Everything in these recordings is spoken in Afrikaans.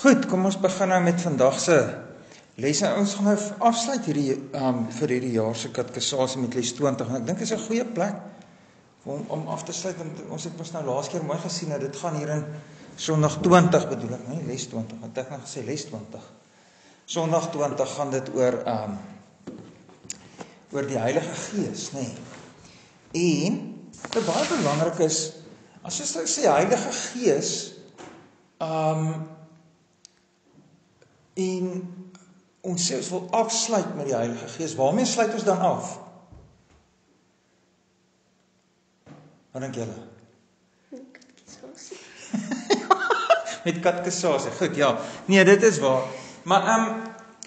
Goed, kom ons begin nou met vandag se les. Ons gaan nou afsluit hierdie vir hierdie jaar se kateksasie met les 20 en ek dink dit is 'n goeie plek om af te sluit. Ons het mos nou laas keer mooi gesien dat dit gaan hier in Sondag 20 bedoel ek, nie les 20, want ek het nou gesê les 20. Sondag 20 gaan dit oor die Heilige Gees, nê. En wat baie belangrik is, as jy sê Heilige Gees, en ons sê ons wil afsluit met die Heilige Gees, waarmee sluit ons dan af? Wat dink julle? Met kateksasie, goed, ja. Nee, dit is waar. Maar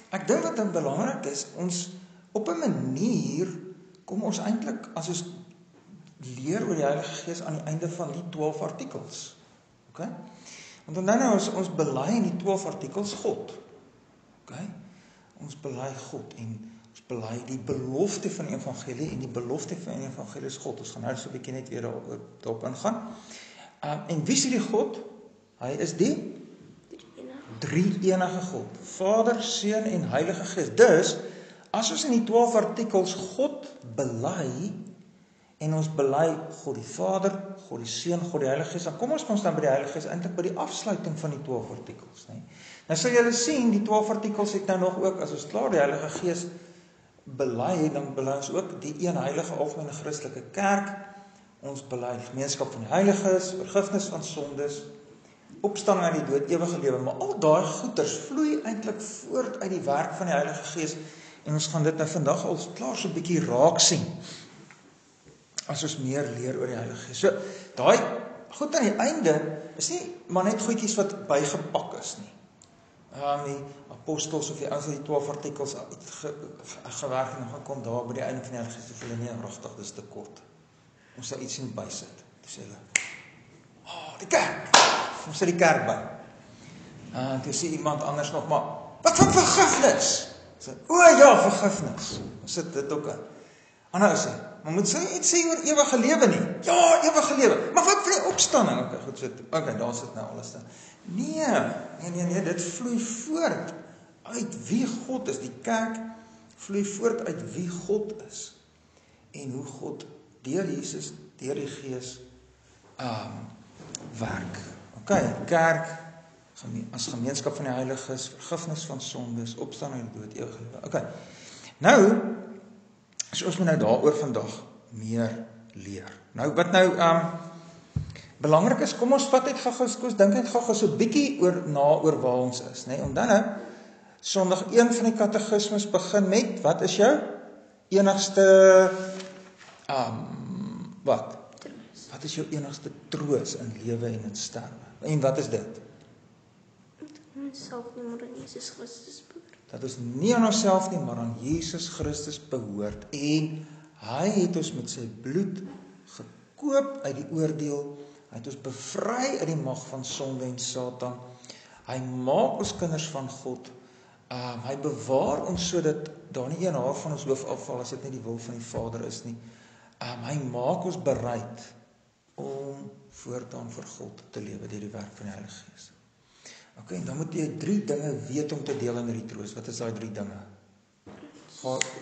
ek dink wat dan belangrik is, ons op 'n manier kom ons eintlik, as ons leer oor die Heilige Gees aan die einde van die 12 artikels. Okay? Want dan nou ons bely in die 12 artikels God. Okay? Ons bely God en ons bely die belofte van die evangelie en die belofte van die evangelie is God. Ons gaan nou so 'n bietjie net weer daarop ingaan. En wie is die God? Hy is die drie-enige God. Vader, Seun en Heilige Gees. Dus, as ons in die 12 artikels God bely en ons bely God die Vader, God die Seun, God die Heilige Gees, dan kom ons dan by die Heilige Gees eintlik by die afsluiting van die 12 artikels, nee. Nou sal julle sien, die 12 artikels het nou nog ook, as ons klaar die Heilige Gees bely, dan bely ons ook die een heilige algemene Christelike kerk, ons bely die gemeenskap van die heiliges, vergifnis van sondes, opstanding uit die dood, ewige lewe, maar al daai goeders vloei eintlik voort uit die werk van die Heilige Gees, en ons gaan dit nou vandag al klaar so 'n bietjie raak sien, as ons meer leer oor die Heilige Gees. So, daai goed aan die einde, is nie maar net goedjies wat bygepak is nie. Die apostels of die ouens wat die 12 artikels gewerk en dan kom daar by die einde van die Heilige Gees, hulle nee, regtig, dis te kort. Ons sal iets in bysit. Toe sê hulle, die kerk. Ons sit die kerk by. Toe sê iemand anders nog, maar, wat van vergifnis? Sê, ja, vergifnis. Ons sit dit ook in. Ander sê, maar moet sy iets sê oor ewige lewe nie? Ja, ewige lewe. Maar wat van die opstanding? Okay, goed, daar sit nou alles dan. Nee, dit vloei voort uit wie God is. Die kerk vloei voort uit wie God is. En hoe God deur Jesus, deur die Gees werk. Okay, kerk as gemeenskap van die heiliges, vergifnis van sondes, opstanding uit die dood, ewige lewe. Okay. Nou, so ons moet nou daaroor vandag meer leer. Nou, wat nou belangrik is, kom ons vat net gou-gou, dink net gou-gou so 'n bietjie oor waar ons is, nê? Onthou nou, Sondag 1 van die katekismes begin met, wat is jou enigste wat? Wat is jou enigste troos in lewe en in sterwe? En wat is dit? Onsself nie, maar aan Jesus Christus behoort. Dat ons nie aan onsself nie, maar aan Jesus Christus behoort. En hy het ons met sy bloed gekoop uit die oordeel. Hy het ons bevry uit die mag van sonde en Satan. Hy maak ons kinders van God. Hy bewaar ons sodat daar nie een haar van ons hoof afval as dit nie die wil van die Vader is nie. Hy maak ons bereid om voortaan vir God te lewe deur die werk van die Heilige Gees. Okay, dan moet jy 3 dinge weet om te deel in hierdie troos. Wat is daai 3 dinge?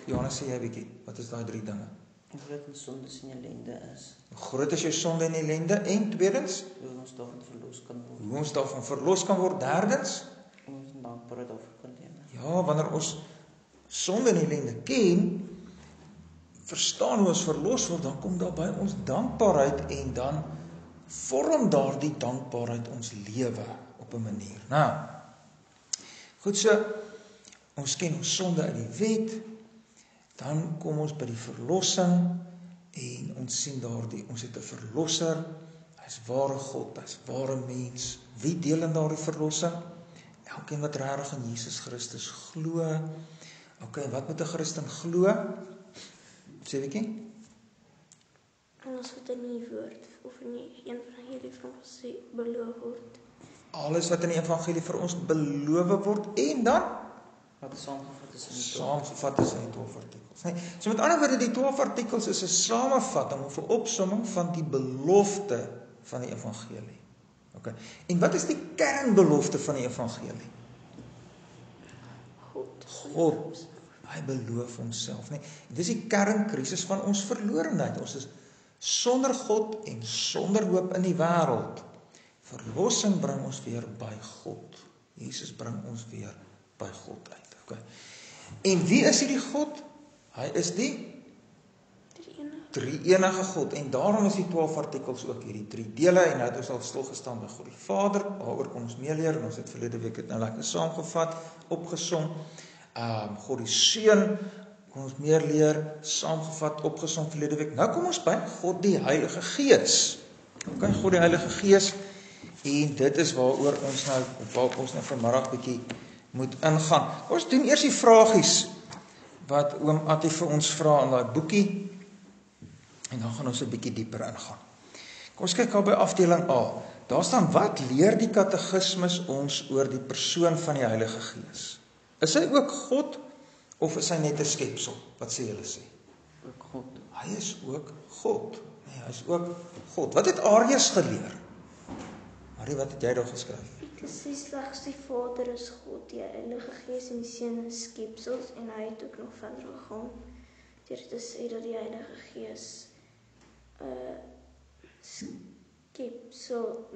Johannes, sê jy 'n bietjie, wat is daai 3 dinge? Hoe groot ons sondes en ellende is. Hoe groot is jou sonde en ellende? En tweedens? Hoe ons daarvan verlos kan word. Hoe ons daarvan verlos kan word? Derdens? Ons dankbaarheid daarvoor kan lewe. Ja, wanneer ons sonde en ellende ken, verstaan hoe ons verlos word, dan kom daar by ons dankbaarheid en dan vorm daardie dankbaarheid ons lewe op 'n manier. Nou, goed so, ons ken ons sonde uit die wet, dan kom ons by die verlossing en ons sien ons het 'n verlosser, hy is ware God, hy is ware mens. Wie deel in daardie verlossing? Elkeen wat regtig in Jesus Christus glo. Okay, wat moet 'n Christen glo? Sê bietjie? Alles wat in die woord of in die evangelie vir ons beloof word. Alles wat in die evangelie vir ons beloof word en dan Wat saamgevat is in die saamgevat is in die 12 artikels. Nee, so met ander woorde, die 12 artikels is 'n samevatting of 'n opsomming van die belofte van die evangelie. Okay. En wat is die kernbelofte van die evangelie? God, hy beloof homself, nee. Dit is die kernkrisis van ons verlorenheid. Ons is sonder God en sonder hoop in die wêreld. Verlossing bring ons weer by God. Jesus bring ons weer by God uit. Okay. En wie is hierdie God? Hy is die drie-enige God. En daarom is die 12 artikels ook hierdie 3 dele. En nou het ons al stilgestaan by God die Vader, waaroor kon ons meeleer, en ons het verlede week het nou lekker saamgevat, opgesom. God die Seun, kon ons meer leer, saamgevat, opgesom verlede week. Nou kom ons by God die Heilige Gees. Okay, God die Heilige Gees, en dit is waar ons nou vanmiddag bietjie moet ingaan. Ons doen eers die vragies wat oom Attie vir ons vra in daai boekie, en dan gaan ons 'n bietjie dieper ingaan. Kom ons kyk al by afdeling A. Daar staan, wat leer die katekismus ons oor die persoon van die Heilige Gees? Is hy ook God, of is hy net 'n skepsel? Wat sê julle sê? Ook God. Hy is ook God. Nee, hy is ook God. Wat het Arius geleer? Marie, wat het jy daar geskryf? Ek sê slegs die Vader is God, die Heilige Gees en die Seun is skepsels, en hy het ook nog verder gegaan deur te sê dat die Heilige Gees skepsel,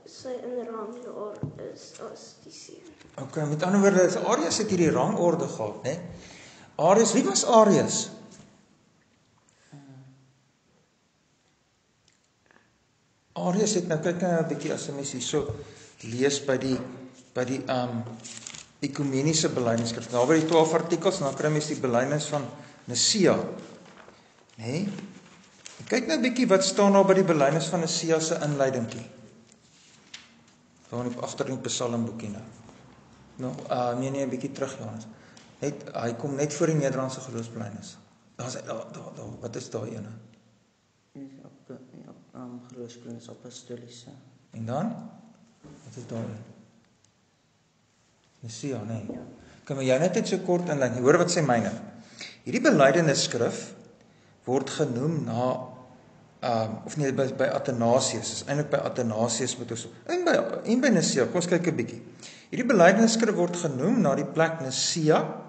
sy in rangorde is as die Seun. Okay, met ander woorde, Arius het hierdie rangorde gehad, né? Arius, wie was Arius? Arius het, nou kyk nou 'n bietjie as 'n mens hierso lees by die ekumeniese belydenisskrif. Daar by die 12 artikels, en dan kry mens die belydenis van Nicea. Né? Kyk nou 'n bietjie wat staan daar by die belydenis van Nicea se inleidingkie. Daar agter in die Psalmboekie nou. Nou, nee, 'n bietjie terug, Johannes. Hy kom net voor die Nederlandse geloofsbelydenis. Daar, wat is daai ene? Geloofsbelydenis apostoliese. En dan? Wat is daai? Nicea, nee. Ja. Kan jy net so kort inlei? Hoor wat sê myne. Hierdie belydenisskrif word genoem na by Athanasius. Is eintlik by Athanasius moet ons en by Nicea. Kom ons kyk 'n bietjie. Hierdie belydenisskrif word genoem na die plek Nicea,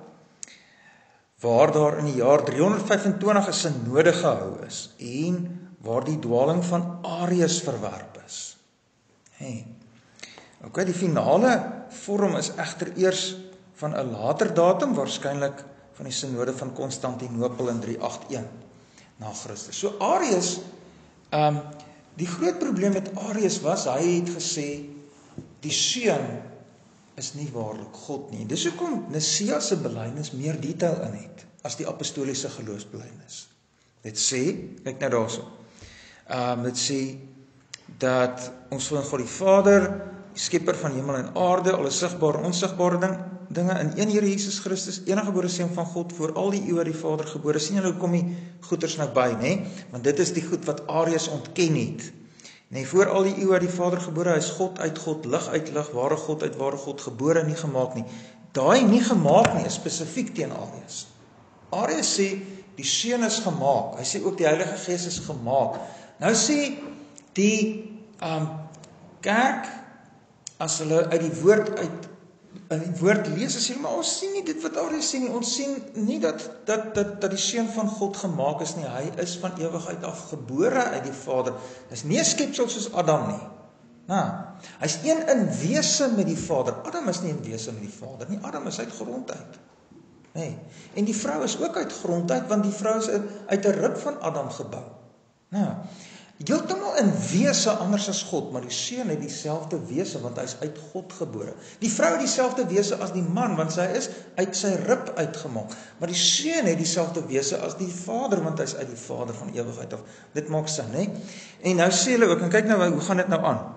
waar daar in die jaar 325 'n synode gehou is en waar die dwaling van Arius verwerp is. Okay, die finale vorm is egter eers van 'n later datum, waarskynlik van die synode van Konstantinopel in 381 na Christus. So Arius, die groot probleem met Arius was, hy het gesê die Seun is nie waarlik God nie. Dis hoekom Nicea se belydenis meer detail in het as die apostoliese geloofsbelydenis. Dit sê, kyk nou daarso. Dit sê dat ons van God die Vader, die skepper van hemel en aarde, alle sigbare en onsigbare dinge in een Here Jesus Christus, enige gebore seun van God, voor al die eeue die Vader gebore. Sien julle hoe kom die goeters nou by, né? Want dit is die goed wat Arius ontken het. Nee, voor al die eeue die Vader gebore, hy is God uit God, lig uit lig, ware God uit ware God, gebore nie gemaak nie. Daai nie gemaak nie is spesifiek teen Arius. Arius sê die Seun is gemaak. Hy sê ook die Heilige Gees is gemaak. Nou sê die kerk, as hulle uit die woord lees, sê maar ons sien nie dit wat Arius sê nie. Ons sien nie dat die Seun van God gemaak is nie. Hy is van ewigheid af gebore uit die Vader. Dis nie 'n skepsel soos Adam nie. Hy's een in wese met die Vader. Adam is nie in wese met die Vader nie. Adam is uit grond uit. Nee. En die vrou is ook uit grond uit, want die vrou is uit 'n rib van Adam gebou. Heeltemal in wese anders as God, maar die Seun het dieselfde wese, want hy is uit God gebore. Die vrou het dieselfde wese as die man, want sy is uit sy rib uitgemaak. Maar die Seun het dieselfde wese as die Vader, want hy is uit die Vader van ewigheid af. Dit maak sin, né? En nou sê hulle ook, en kyk nou, hoe gaan dit nou aan?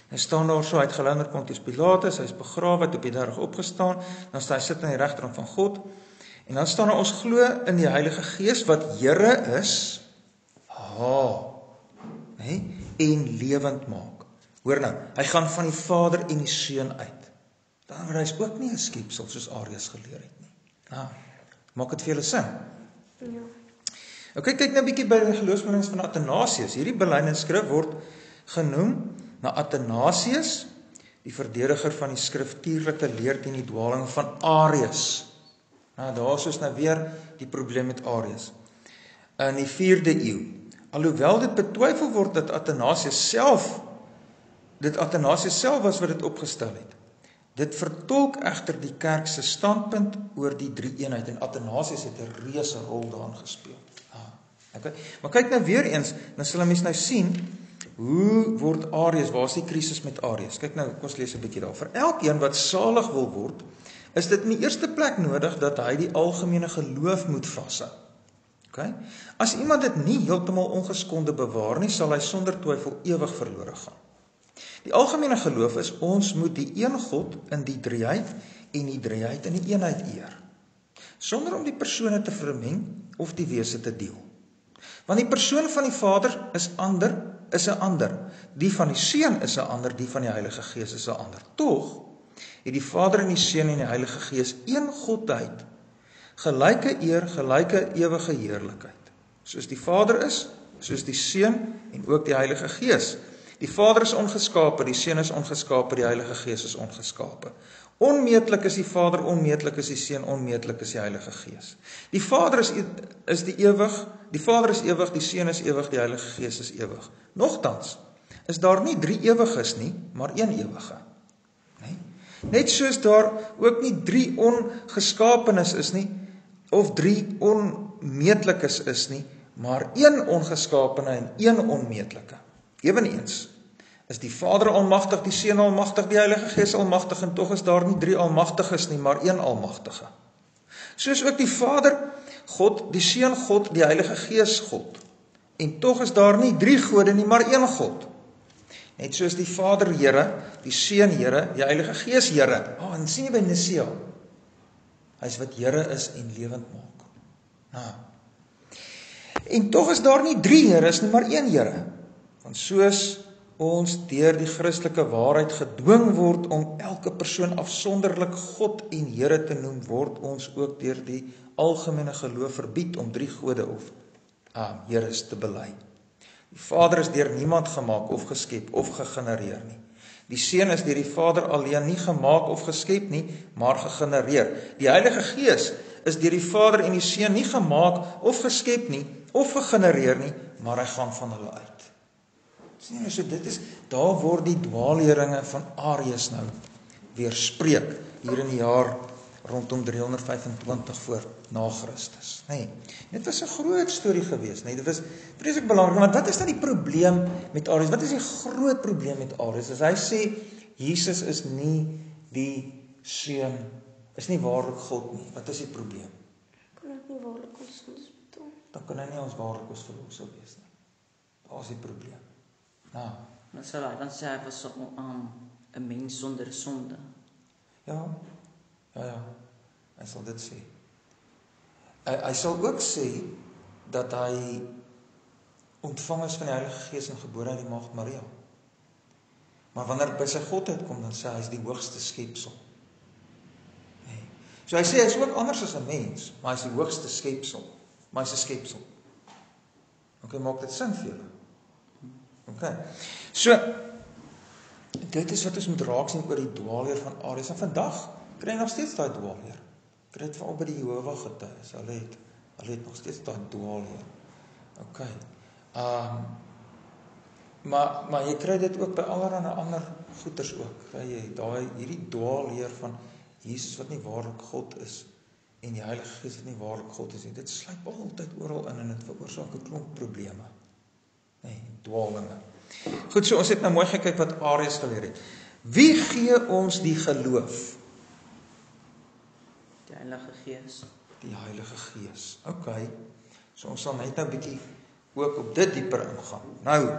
Hy staan daar so, hy het gelei onder Pontius Pilatus, hy is begrawe, het op die 3 opgestaan, dan staan hy sit aan die regterhand van God, en dan staan ons glo in die Heilige Gees, wat Here is, en lewend maak. Hoor nou, hy gaan van die Vader en die Seun uit. Dan hy is ook nie 'n skepsel soos Arius geleer het nie. Maak dit vir julle sin? Ja. Okay, kyk nou 'n bietjie by die geloofsbelijdenis van Athanasius. Hierdie belydenisskrif word genoem na Athanasius, die verdediger van die skriftuurlike leer teen die dwaling van Arius. Nou, daar is ons nou weer die probleem met Arius. In die 4de eeu. Alhoewel dit betwyfel word dat Athanasius self was wat dit opgestel het. Dit vertolk egter die kerk se standpunt oor die drie-eenheid en Athanasius het 'n reuse rol daarin gespeel. Okay. Maar kyk nou weer eens, dan sal 'n mens nou sien hoe word Arius, waar is die krisis met Arius? Kyk nou, kom ons lees 'n bietjie daar. Vir elkeen wat salig wil word, is dit in die eerste plek nodig dat hy die algemene geloof moet vashou. Okay? As iemand dit nie heeltemal ongeskonde bewaar nie, sal hy sonder twyfel ewig verlore gaan. Die algemene geloof is ons moet die een God in die drieheid en die drieheid in die eenheid eer, sonder om die persone te vermeng of die wese te deel. Want die persoon van die Vader is 'n ander, die van die Seun is 'n ander, die van die Heilige Gees is 'n ander. Tog het die Vader en die Seun en die Heilige Gees een godheid, gelyke eer, gelyke ewige heerlikheid. Soos die Vader is, soos die Seun en ook die Heilige Gees. Die Vader is ongeskape, die Seun is ongeskape, die Heilige Gees is ongeskape. Onmeetlik is die Vader, onmeetlik is die Seun, onmeetlik is die Heilige Gees. Die Vader is ewig, die Seun is ewig, die Heilige Gees is ewig. Nogtans is daar nie 3 ewiges nie, maar 1 ewige. Nee? Net soos daar ook nie 3 ongeskapenes is nie, of 3 onmeetlikes is nie, maar 1 ongeskapene en 1 onmeetlike. Eweneens is die Vader almagtig, die Seun almagtig, die Heilige Gees almagtig, en tog is daar nie 3 almagtiges nie, maar 1 almagtige. Soos ook die Vader God, die Seun God, die Heilige Gees God. En tog is daar nie 3 gode nie, maar 1 God. Net soos die Vader Here, die Seun Here, die Heilige Gees Here. En sien jy by Nicea? Hy is wat Here is en lewend maak. Nou. En tog is daar nie 3 Heres nie, maar 1 Here. Want soos ons deur die Christelike waarheid gedwing word om elke persoon afsonderlik God en Here te noem, word ons ook deur die algemene geloof verbied om 3 gode of Heres te bely. Die Vader is deur niemand gemaak of geskep of gegenereer nie. Die Seun is deur die Vader alleen nie gemaak of geskep nie, maar gegenereer. Die Heilige Gees is deur die Vader en die Seun nie gemaak of geskep nie, of gegenereer nie, maar hy gaan van hulle uit. So daar word die dwaalleringe van Arius nou weerspreek, hier in die jaar rondom 325 voor na Christus. Nee, dit was 'n groot storie geweest. Nee, dit was vreeslik belangrik, want wat is dan die probleem met Arius? Wat is die groot probleem met Arius? As hy sê Jesus is nie die Seun, is nie waarlik God nie. Wat is die probleem? Kan ook nie waarlik ons sondes betaal. Dan kan hy nie ons waarlik ons verlosser wees nie. Daar is die probleem. Nou, Dan sê hy was 'n mens sonder sonde. Ja, hy sal dit sê. Hy sal ook sê dat hy ontvang is van die Heilige Gees en gebore uit die Maagd Maria. Maar wanneer dit by sy godheid kom, dan sê hy is die hoogste skepsel. Nee. So hy sê hy is ook anders as 'n mens, maar hy is die hoogste skepsel. Maar hy is 'n skepsel. Okay, maak dit sin vir julle? Okay. So dit is wat ons moet raak sien oor die dwaalleer van Arius. En vandag kry jy nog steeds daai dwaalleer. Kry dit veral by die Jehova getuies. Hulle het nog steeds daai dwaalleer. Okay. Maar jy kry dit ook by allerlei ander goeters ook. Kry jy hierdie dwaalleer van Jesus wat nie waarlik God is en die Heilige Gees wat nie waarlik God is nie. Dit sluip altyd oral in en dit veroorsaak 'n klomp probleme. Nee, dwaalinge. Goed, so ons het nou mooi gekyk wat Arius geleer het. Wie gee ons die geloof? Die Heilige Gees. Die Heilige Gees. Okay. So ons sal net nou 'n bietjie ook op dit dieper ingaan. Nou,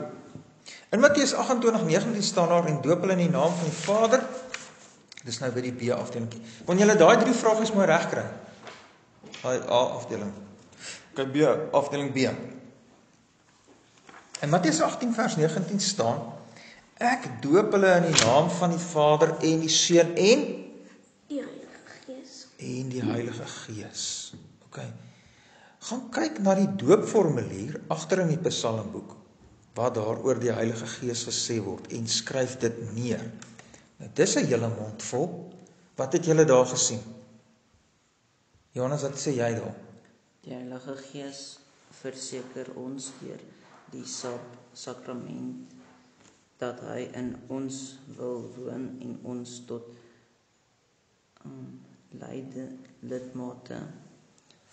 in Matteus 28:19 staan daar en doop hulle in die naam van die Vader. Dis nou by die B afdeling. Kon julle daai 3 vragies mooi regkry? Daai A afdeling. Okay, B afdeling B. In Matteus 18 vers 19 staan: Ek doop hulle in die naam van die Vader en die Seun en die Heilige Gees. En die Heilige Gees. Okay. Gaan kyk na die doopformulier agter in die Psalmboek, waar daar oor die Heilige Gees gesê word, en skryf dit neer. Nou, dis 'n hele mond vol. Wat het julle daar gesien? Johannes, wat sê jy daar? Die Heilige Gees verseker ons deur die sakrament dat hy in ons wil woon en ons tot lidmate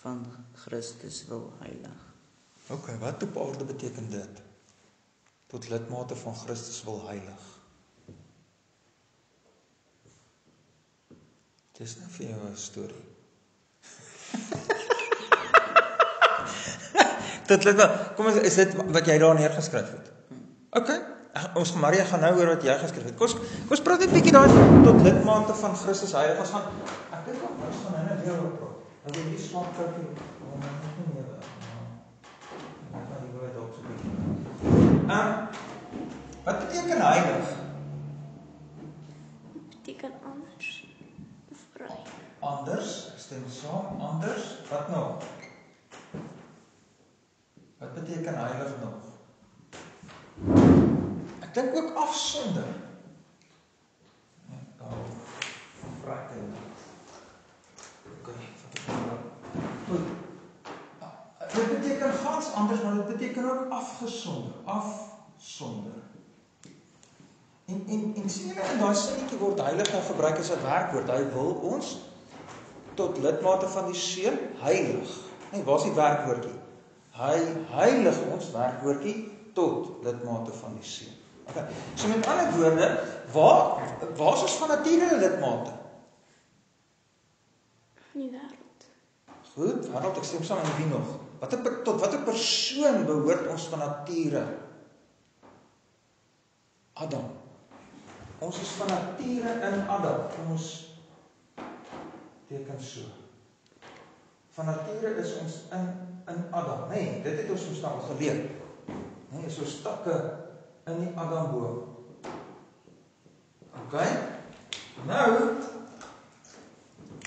van Christus wil heilig. Ok, wat op aarde beteken dit? Tot lidmate van Christus wil heilig. Dis nou vir jou 'n storie. Tot lidmate, kom is dit wat jy daar neergeskryf het? Ok, ons Maria gaan nou hoor wat jy geskryf het. Kom ons praat net 'n bietjie daar tot lidmate van Christus heilig. Ons gaan, ek dink ons gaan nou weer oor praat. Dan wil jy slaap kyk hier. Wat beteken heilig? Beteken anders. Vry. Anders, stem saam, anders, wat nog? Wat beteken heilig nog? Ek dink ook afsonder. Dit beteken gans anders, maar dit beteken ook afgesonder. Afsonder. En sien julle in daai sinnetjie word heilig nou gebruik as 'n werkwoord. Hy wil ons tot lidmate van die Seun heilig. Nee, waar is die werkwoordjie? Hy heilig ons, werkwoordjie, tot lidmate van die Seun. Okay. So met ander woorde, waar is ons van nature lidmate? In die wêreld. Goed, wêreld, ek stem saam, en wie nog? Tot watter persoon behoort ons van nature? Adam. Ons is van nature in Adam. Kom ons teken so. Van nature is ons in Adam. Nee, dit het ons nou geleer. Nee, so stakke in die Adamboom. Ok? Nou,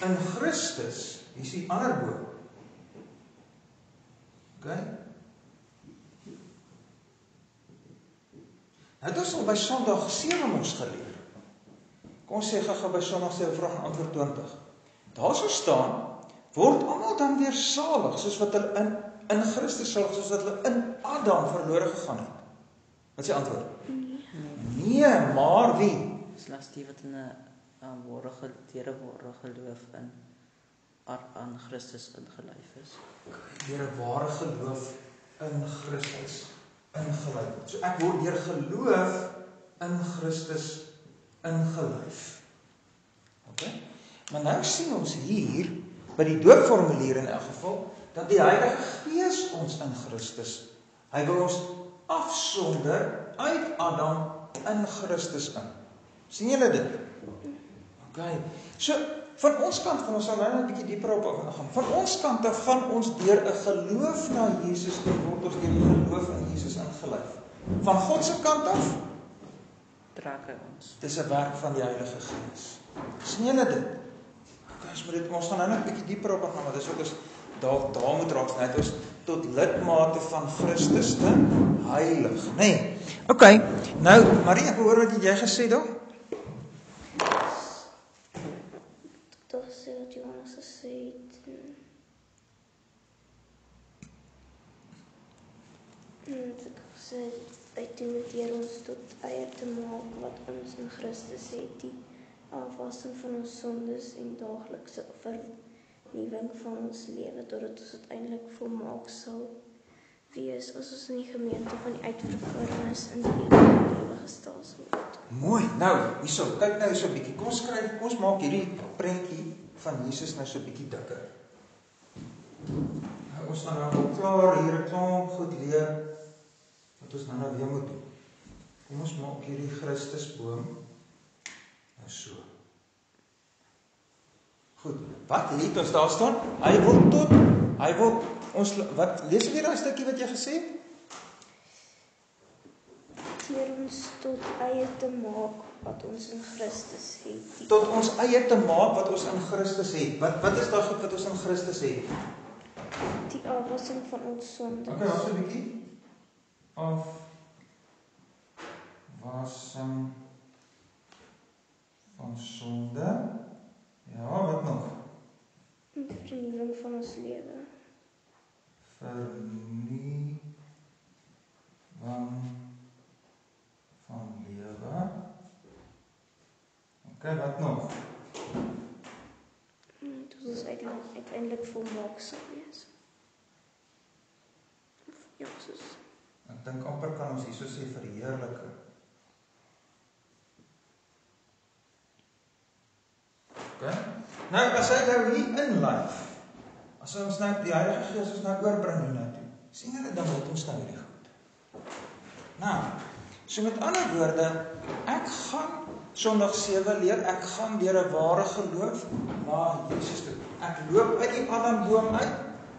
in Christus, hier is die ander boom. Ok? Het ons al by Sondag 7 ons geleer. Kom ons sê gou by Sondag 7 vraag en antwoord 20. Daar sou staan, word almal dan weer salig, soos wat hulle in Christus salig, soos wat hulle in Adam verlore gegaan het. Wat is die antwoord? Nee, maar wie? Slegs die wat in 'n ware geloof aan Christus ingelyf is. Deur 'n ware geloof in Christus ingelyf. So ek word deur geloof in Christus ingelyf. OK? Maar nou sien ons hier by die doopformulier in elk geval dat die Heilige Gees ons in Christus. Hy wil ons afsonder uit Adam in Christus in. Sien julle dit? OK. So van ons kant van ons sal nou 'n bietjie dieper op gaan. Van ons kant af gaan ons deur 'n geloof na Jesus toe word ons deur die geloof in Jesus ingelyf. Van God se kant af trek hy ons. Dis 'n werk van die Heilige Gees. Sien julle dit? Ons gaan nou net 'n bietjie dieper op gaan, want dis wat ons daar moet raak net ons tot lidmate van Christus te heilig, nê? Nee. OK. Nou, Marie, ek hoor wat jy gesê daar? Toch sê dat Johannes gesê het. Ek gesê hy doen dit deur ons tot eie te maak wat ons in Christus het, die afwassing van ons sondes en daaglikse vernuwing van ons lewe totdat ons uiteindelik volmaak sal wees as ons in die gemeente van die uitverkorenes in die lewe gestel sal word. Mooi. Nou, hierso, kyk nou so 'n bietjie. Kom ons maak hierdie prentjie van Jesus nou so 'n bietjie dikker. Nou, ons gaan nou klaar hier 'n klomp goed leer wat ons nou weer moet doen. Kom ons maak hierdie Christusboom nou so. Goed. Wat het ons daar staan? Hy wil ons wat lees weer daai stukkie wat jy gesê het? Deur ons tot eie te maak wat ons in Christus het. Tot ons eie te maak wat ons in Christus het. Wat is daai goed wat ons in Christus het? Die die afwassing van ons sondes. Okay, wat so 'n bietjie? Afwassing van sonde. Ja, wat nog? En die vernuwing van ons lewe. Vernuwing van lewe. Okay, wat nog? Dit ons uiteindelik volmaak sal wees. Ja, soos. Ek dink amper kan ons hierso sê verheerlike. Okay? Nou, as hy nou hier inleef, as ons nou die Heilige Gees ons nou oorbring hiernatoe, sien julle dan wat ons nou hierdie goed. Nou, so met ander woorde, ek gaan Sondag 7 leer, ek gaan deur 'n ware geloof na Jesus toe. Ek loop uit die Adamboom uit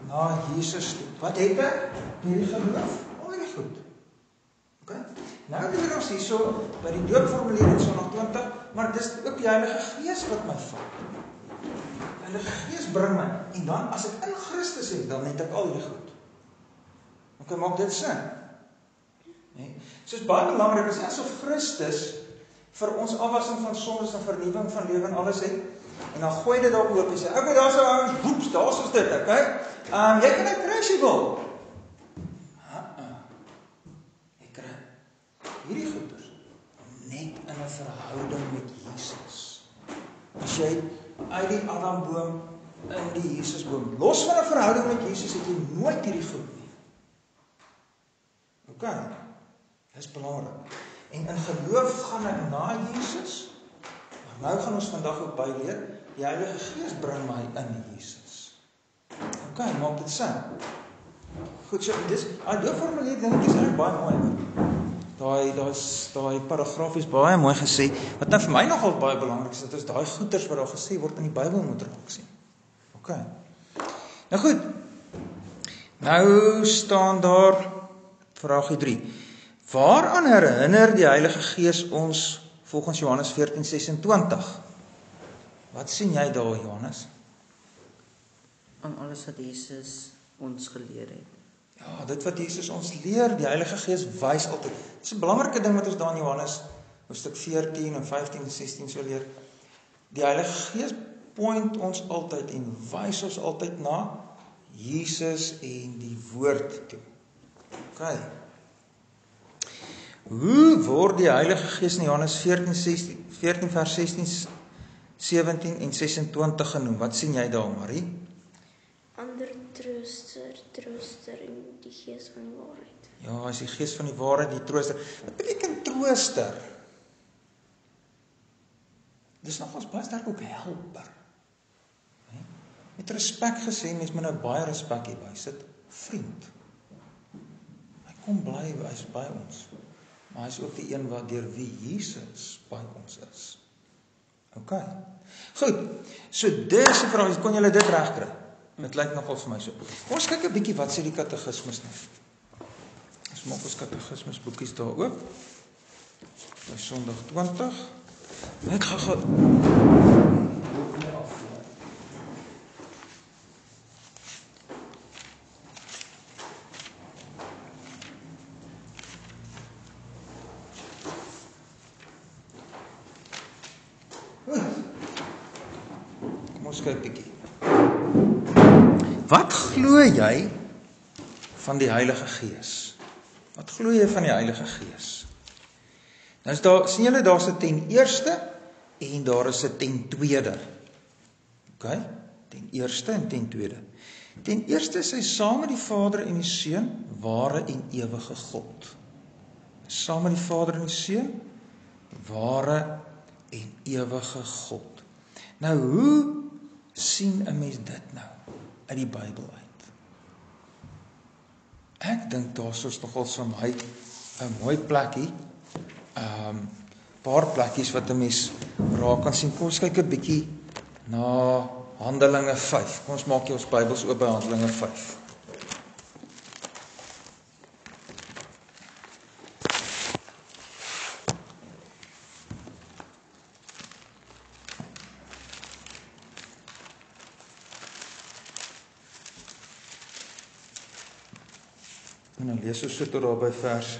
na Jesus toe. Wat het ek? Hierdie geloof, al hierdie goed. Okay? Nou leer ons hierso by die doopformulier in Sondag 20, maar dis ook die Heilige Gees wat my vat. Die Heilige Gees bring my, en dan as ek in Christus is, dan het ek al hierdie goed. Okay, maak dit sin? Nee. So is baie belangrik, is asof Christus vir ons afwassing van sondes en vernuwing van lewe en alles het, en dan gooi dit daar oop en sê, okay, daar is ou ouens, boeps, daar is dit, okay? Jy kan nou kry as jy wil. Jy kry hierdie goeders, net in 'n verhouding met Jesus. As jy uit die Adamboom in die Jesusboom, los van 'n verhouding met Jesus, het jy nooit hierdie goed nie. Okay, dis belangrik. En in geloof gaan ek na Jesus, maar nou gaan ons vandag ook byleer, die Heilige Gees bring my in Jesus. Okay, maak dit sin? Goed, so dis, doopformulier dink ek is eintlik baie mooi. Daai paragraaf is baie mooi gesê, wat nou vir my nogal baie belangrik is, dat is daai goeters wat daar gesê word in die Bybel moet raak sien. Okay. Nou goed, nou staan daar, vraagie 3. Waaraan herinner die Heilige Gees ons volgens Johannes 14:26? Wat sien jy daar, Johannes? Aan alles wat Jesus ons geleer het. Ja, dit wat Jesus ons leer, die Heilige Gees wys altyd. Dit is 'n belangrike ding wat ons daar in Johannes hoofstuk 14 en 15 en 16 so leer. Die Heilige Gees point ons altyd en wys ons altyd na Jesus en die Woord toe. Okay. Hoe word die Heilige Gees in Johannes 14 vers 16, 17 en 26 genoem? Wat sien jy daar, Marie? Ander trooster en die Gees van die waarheid. Ja, is die Gees van die waarheid, die trooster. Wat beteken trooster? Dis nogals baie sterk ook helper. Met respek gesê, mens moet nou baie respek hierby sit. Vriend. Hy kom bly, hy is by ons. Maar hy is ook die een wat deur wie Jesus by ons is. Ok. Goed, so dis die vraag, kon julle dit regkry? Dit lyk nogal vir my so. Ons kyk 'n bietjie wat sê die katekismus nou. Ons maak ons katekismus boekies daar oop. By Sondag 20. Ek gaan kyk bietjie. Wat glo jy van die Heilige Gees? Wat glo jy van die Heilige Gees? Nou is daar, sien julle daar's 'n ten eerste en daar is 'n ten tweede. OK? Ten eerste en ten tweede. Ten eerste is hy saam met die Vader en die Seun, ware en ewige God. Saam met die Vader en die Seun, ware en ewige God. Nou hoe sien 'n mens dit nou uit die Bybel uit? Ek dink daar is nogal vir my 'n mooi plekkie, paar plekkies wat 'n mens raak kan sien. Kom ons kyk 'n bietjie na Handelinge 5. Kom ons maak ons Bybels oop by Handelinge 5. En dan lees ons so tot daar by vers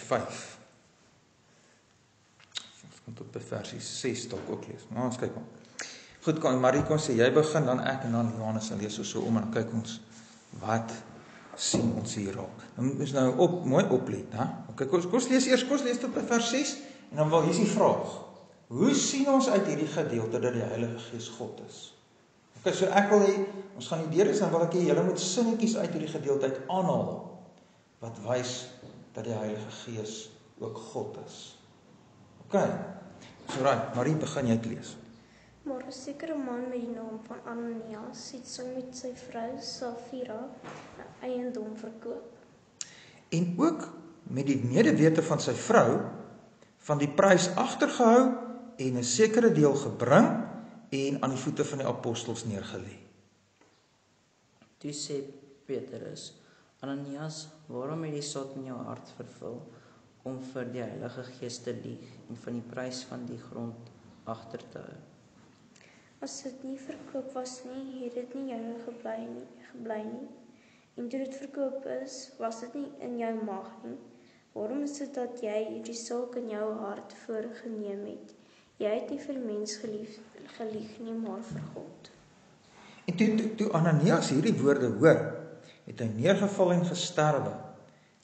5. Ons kan tot by versie 6 dalk ook lees. Maar ons kyk maar. Goed, Marie kon sê, jy begin, dan ek en dan Johannes, en lees ons so om, en dan kyk ons, wat sien ons hier raak. Dan moet ons nou mooi oplet, hè? Okay, kom ons lees tot by vers 6, en dan hier is die vraag. Hoe sien ons uit hierdie gedeelte dat die Heilige Gees God is? Okay, so ek wil hê, ons gaan die deur is, dan wil ek hê, julle moet sinnetjies uit hierdie gedeelte uit aanhaal, wat wys dat die Heilige Gees ook God is. Okay, so right, Marie, begin jy te lees. Maar 'n sekere man met die naam van Ananias het saam met sy vrou Safira 'n eiendom verkoop. En ook met die medewete van sy vrou van die prys agtergehou en 'n sekere deel gebring en aan die voete van die apostels neergelê. Toe sê Petrus, Ananias, waarom het jy saad in jou hart vervul om vir die Heilige Gees te lieg en van die prys van die grond agter te hou? As dit nie verkoop was nie, het dit nie jou gebly nie. En toe dit verkoop is, was dit nie in jou mag nie. Waarom is dit dat jy hierdie saak in jou hart voorgeneem het? Jy het nie vir mens gelieg nie, maar vir God. En toe Ananias hierdie woorde hoor, het hy neergeval en gesterwe.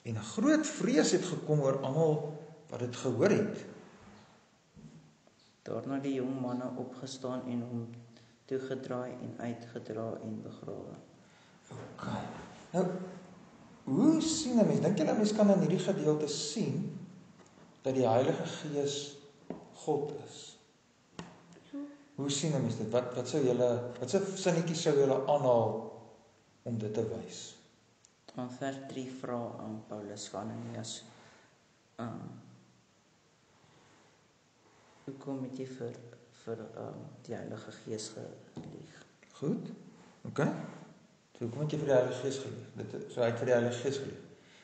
En 'n groot vrees het gekom oor almal wat dit gehoor het. Daarna die jong manne opgestaan en hom toegedraai en uitgedra en begrawe. Okay. Nou, hoe sien 'n mens? Dink julle 'n mens kan in hierdie gedeelte sien dat die Heilige Gees God is? Hoe sien 'n mens dit? Wat se sinnetjies sou julle aanhaal om dit te wys? Van vers 3 vra aan Paulus van Ananias, hoekom het jy vir die Heilige Gees gelieg? Goed, okay. So hoekom het jy vir die Heilige Gees gelieg? So hy het vir die Heilige Gees gelieg.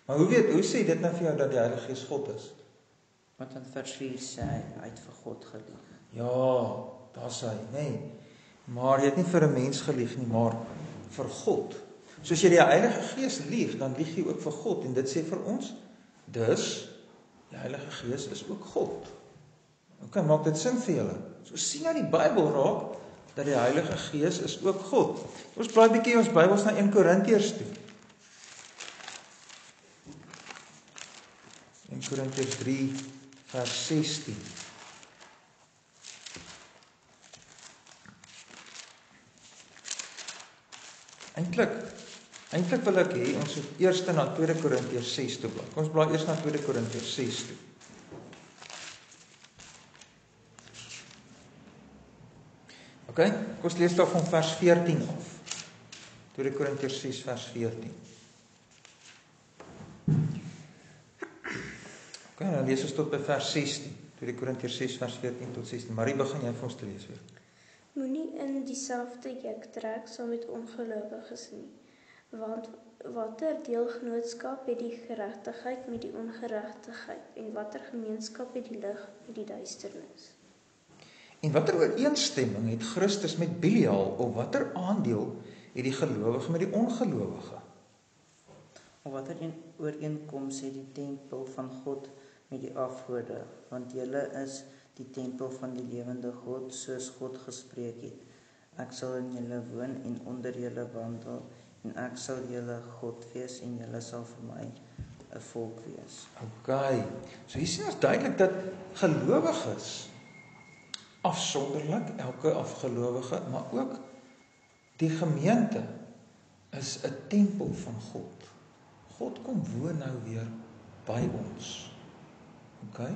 Maar hoe sê dit nou vir jou dat die Heilige Gees God is? Want in vers 4 sê hy het vir God gelieg. Ja, daar sê hy, nee. Maar jy het nie vir 'n mens gelieg nie, maar vir God. So as jy die Heilige Gees lieg, dan lieg jy ook vir God. En dit sê vir ons, dus, die Heilige Gees is ook God. Okay, maak dit sin vir julle? So sien uit die Bybel raak, dat die Heilige Gees is ook God. Ons blaai bietjie ons Bybels na 1 Korintiërs toe. 1 Korintiërs 3 vers 16. Eintlik wil ek hê ons moet eers na 2 Korintiërs 6 toe blaai. Kom ons blaai eers na 2 Korintiërs 6 toe. Okay, kom ons lees daar van vers 14 af. 2 Korintiërs 6 vers 14. Okay, dan lees ons tot by vers 16. 2 Korintiërs 6 vers 14 tot 16. Marie, begin jy vir ons te lees weer. Moenie in dieselfde juk trek saam met ongelowiges nie. Want watter deelgenootskap het die geregtigheid met die ongeregtigheid en watter gemeenskap het die lig met die duisternis? En watter ooreenstemming het Christus met Belial of watter aandeel het die gelowige met die ongelowige? Of watter ooreenkoms het die tempel van God met die afgode, want julle is die tempel van die lewende God, soos God gespreek het. Ek sal in julle woon en onder julle wandel, en ek sal julle God wees en julle sal vir my 'n volk wees. Okay, so hier sien ons duidelik dat gelowiges, afsonderlik, elke afgelowige, maar ook die gemeente is 'n tempel van God. God kom woon nou weer by ons. Okay?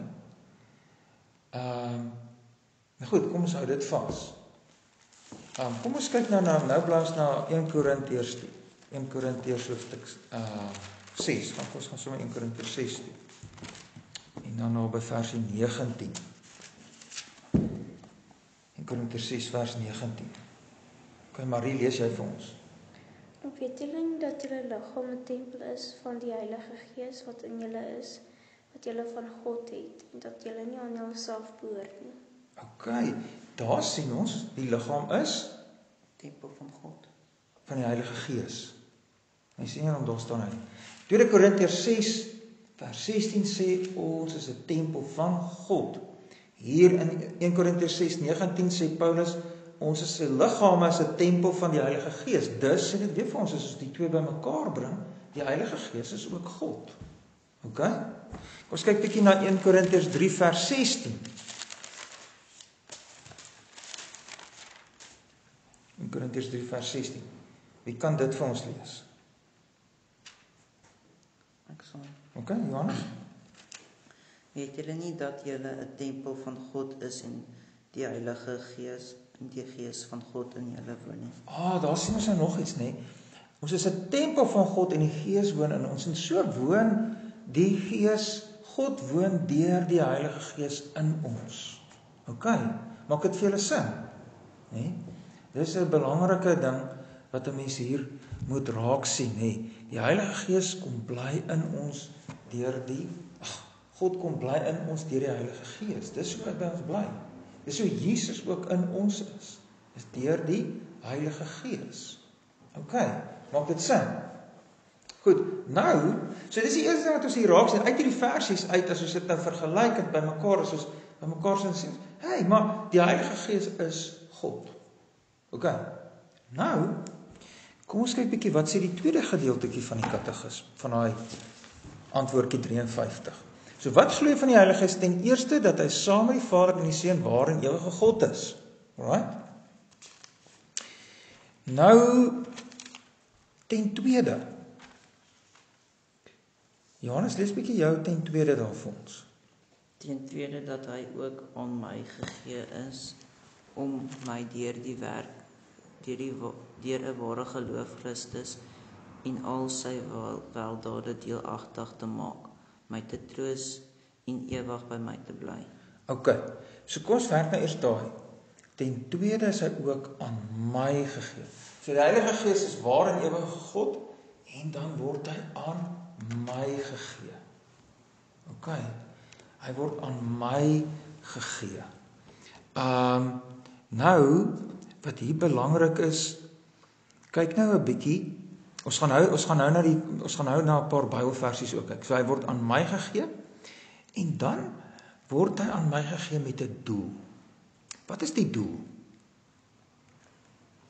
Nou goed, kom ons hou dit vas. Kom ons kyk nou blaai ons na 1 Korintiërs toe. 1 Korintiërs hoofstuk 6. Ons gaan sommer 1 Korintiërs 6 toe. En dan nou by versie 19. 1 Korintiërs 6 vers 19. Okay, Marie, lees jy vir ons? Weet julle nie dat julle liggaam 'n tempel is van die Heilige Gees wat in julle is, wat julle van God het, en dat julle nie aan julself behoort nie? Okay, daar sien ons, die liggaam is Tempel van God. van die Heilige Gees. En jy sien hom daar staan hy. 2 Korintiërs 6 vers 16 sê ons is 'n tempel van God. Hier in 1 Korintiërs 6:19 sê Paulus ons is 'n liggaam as 'n tempel van die Heilige Gees. Dus sê dit weer vir ons as ons die twee bymekaar bring, die Heilige Gees is ook God. OK? Kom ons kyk bietjie na 1 Korintiërs 3 vers 16. 1 Korintiërs 3 vers 16. Wie kan dit vir ons lees? Ek sal. OK, Johannes? Weet julle nie dat julle 'n tempel van God is en die Heilige Gees en die Gees van God in julle woon nie? Daar sien ons nou nog iets, nê? Ons is 'n tempel van God en die Gees woon in ons. En so woon die Gees, God woon deur die Heilige Gees in ons. OK, maak dit vir julle sin? Nê? Dis 'n belangrike ding wat 'n mens hier moet raak sien, nê? Die Heilige Gees kom bly in ons deur God kom bly in ons deur die Heilige Gees. Dis hoe hy by ons bly. Dis hoe Jesus ook in ons is deur die Heilige Gees. OK, maak dit sin? Goed, nou, so dis die eerste ding wat ons hier raak sien uit hierdie versies uit as ons dit nou vergelyk en bymekaar as ons bymekaar sien, hey, maar die Heilige Gees is God. OK. Nou, kom ons kyk bietjie wat sê die tweede gedeeltetjie van die katekisme, van daai antwoordjie 53. So wat glo jy van die Heilige Gees? Ten eerste dat hy saam met die Vader en die Seun waar en ewige God is. Alright? Nou ten tweede. Johannes, lees bietjie jou ten tweede daar vir ons. Ten tweede dat hy ook aan my gegee is om my deur die werk deur 'n ware geloof Christus en al sy weldade deelagtig te maak, my te troos en ewig by my te bly. OK. So kom ons werk nou eers daai. Ten tweede is hy ook aan my gegee. So die Heilige Gees is waar en ewige God en dan word hy aan my gegee. OK. Hy word aan my gegee. Nou wat hier belangrik is, kyk nou 'n bietjie. Ons gaan nou na 'n paar Bybelversies ook kyk. So hy word aan my gegee en dan word hy aan my gegee met 'n doel. Wat is die doel?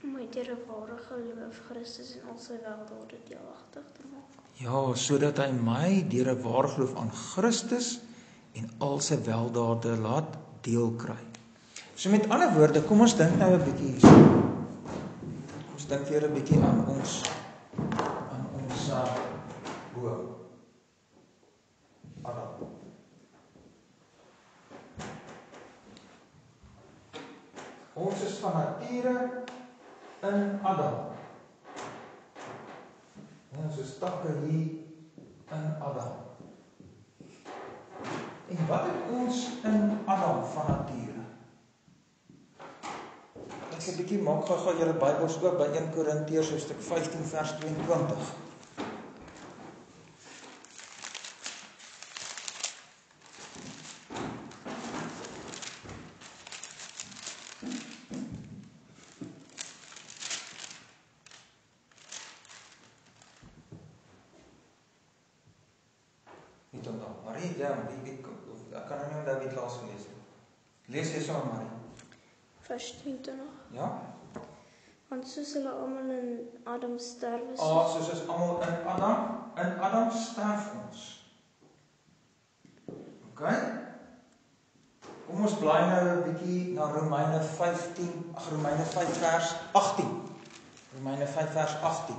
Om my deur 'n ware geloof Christus en al sy weldade deelagtig te maak. Ja, sodat hy my deur 'n ware geloof aan Christus en al sy weldade laat deel kry. So met ander woorde, kom ons dink nou 'n bietjie hierso. Kom ons dink weer 'n bietjie aan ons boom. Adam. Ons is van nature in Adam. En ons is takke hier in Adam. En wat het ons in Adam van nature? Ek sê 'n bietjie maak gou julle Bybels oop by 1 Korintiërs hoofstuk 15 vers 22. Lees jy saam, Marie? Vers 20. Ja? Want soos hulle almal in Adam sterwe, Soos ons almal in Adam sterf ons. OK? Kom ons blaai nou 'n bietjie na Romeine 5 vers 18. Romeine 5 vers 18.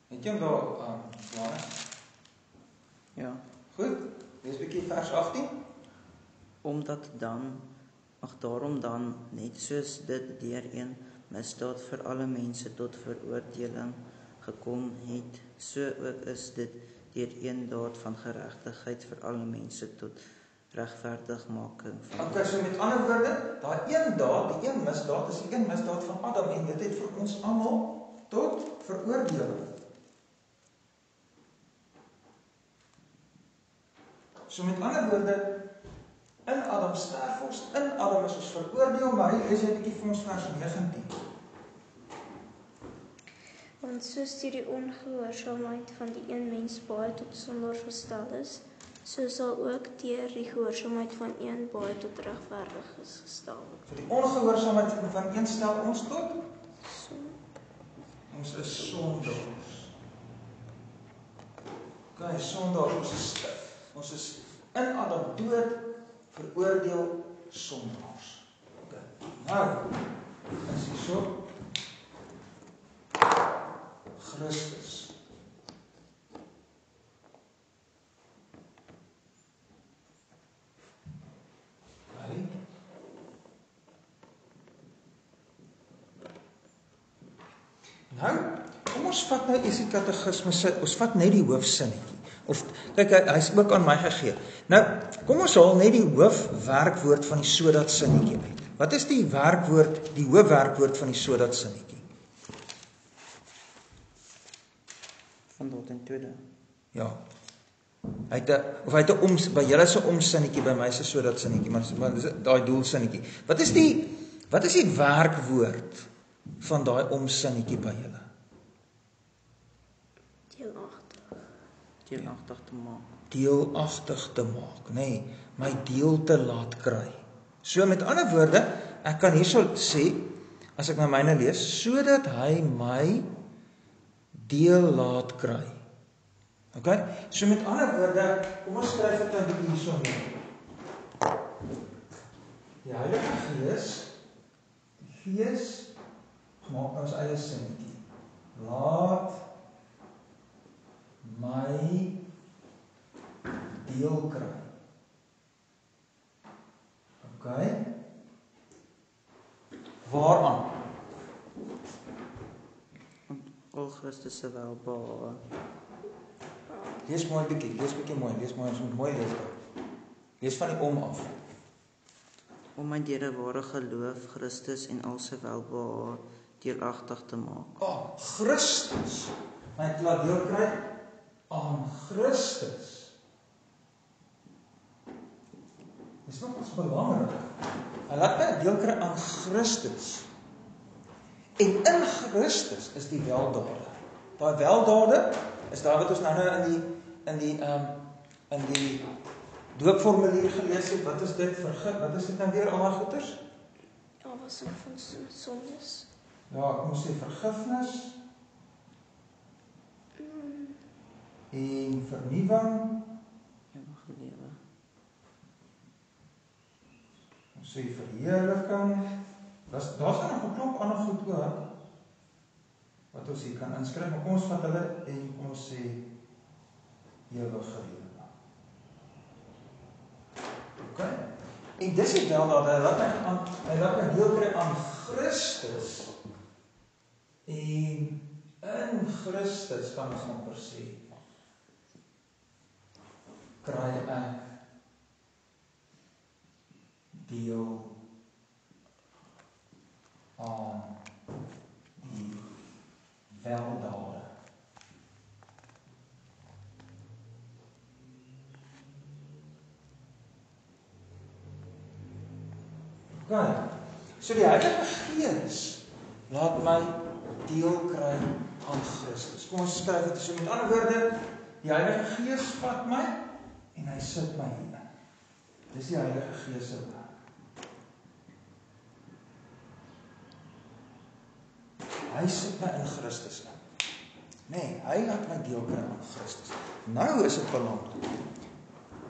Het jy hom daar, Johannes? Ja. Goed, lees 'n bietjie vers 18. Daarom dan, net soos dit deur een misdaad vir alle mense tot veroordeling gekom het, so ook is dit deur een daad van geregtigheid vir alle mense tot regverdigmaking van. Okay, so met ander woorde, daai een daad, die een misdaad is die een misdaad van Adam en dit het vir ons almal tot veroordeling. So met ander woorde, in Adam sterf ons, in Adam is ons veroordeel, maar hy lees jy 'n bietjie vir ons vers 19. Want soos deur die ongehoorsaamheid van die een mens baie tot sondaar verstel is, so sal ook deur die gehoorsaamheid van een baie tot regverdiges gestel word. So die ongehoorsaamheid van een stel ons tot, So, ons is sondaars. Okay, sondaars, ons is in Adam dood, veroordeel sondaars. Okay. Nou, is hier so Christus. Okay. Nou, kom ons vat nou eers die katekismes, ons vat net die hoofsinnetjie. Of kyk, hy's ook aan my gegee. Nou, kom ons haal net die hoofwerkwoord van die sodat sinnetjie uit. Wat is die werkwoord, die hoofwerkwoord van die sodat sinnetjie? Van tot en tweede. Ja. Hy het 'n by julle se omsinnetjie, by my se sodat sinnetjie, maar dis daai doelsinnetjie. Wat is die werkwoord van daai omsinnetjie by julle? Deelagtig te maak. Deelagtig te maak, nê, nee, my deel te laat kry. So met ander woorde, ek kan hierso sê, as ek na myne lees, sodat hy my deel laat kry. Okay? So met ander woorde, kom ons skryf dit dan bietjie hierso neer. Die Heilige Gees, die Gees maak ons eie sinnetjie. Laat my deel kry. Okay? Waaraan? Al Christus se welbehae. Lees bietjie mooi, ons moet mooi lees daar. Lees van die om af. Om my deur 'n ware geloof Christus en al sy welbehae deelagtig te maak. Christus. My het laat deel kry aan Christus. Dis nog iets belangrik. Hy laat my deel kry aan Christus. En in Christus is die weldade. Daai weldade is daar wat ons nou in die doopformulier gelees het. Wat is dit vergif? Wat is dit nou weer al die goeters? afwassing van sondes. Ja, ek moet sê vergifnis en vernuwing. Ewige lewe. Ons sê verheerliking. Daar's nog 'n klomp ander goed ook wat ons hier kan inskryf, maar kom ons vat hulle en kom ons sê ewige lewe. OK. En dis het wel dat hy laat my deel kry aan Christus. En in Christus kan ons amper sê kry ek deel aan die weldade. Okay. So die Heilige Gees laat my deel kry aan Christus. Kom ons skryf dit so met ander woorde, die Heilige Gees vat my en hy sit my hier. Dis die Heilige Gees se werk. Hy sit my in Christus in. Nee, hy laat my deel kry aan Christus. Nou is dit belangrik.